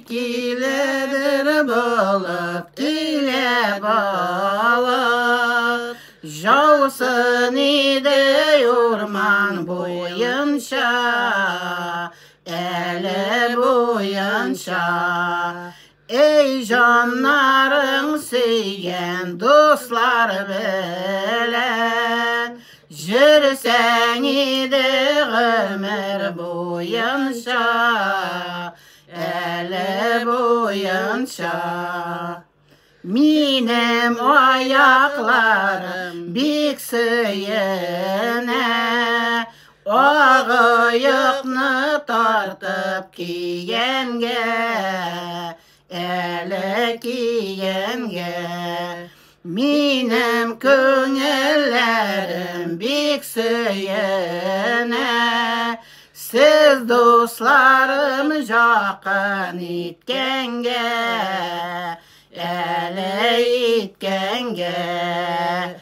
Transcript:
Kiledir bulup kile balık, Jausun idi orman boyunca, Eli boyunca. Ey canların söygen dostlar bilen, Жүрсәң иде гомер буенча, Әле буенча. Минем аякларым бик сөенә, Агыйыкны тартып кигәнгә, Әле кигәнгә. Минем күңелләрем бик сөенә, Сез дусларым жақын иткәнгә, Әле иткәнгә.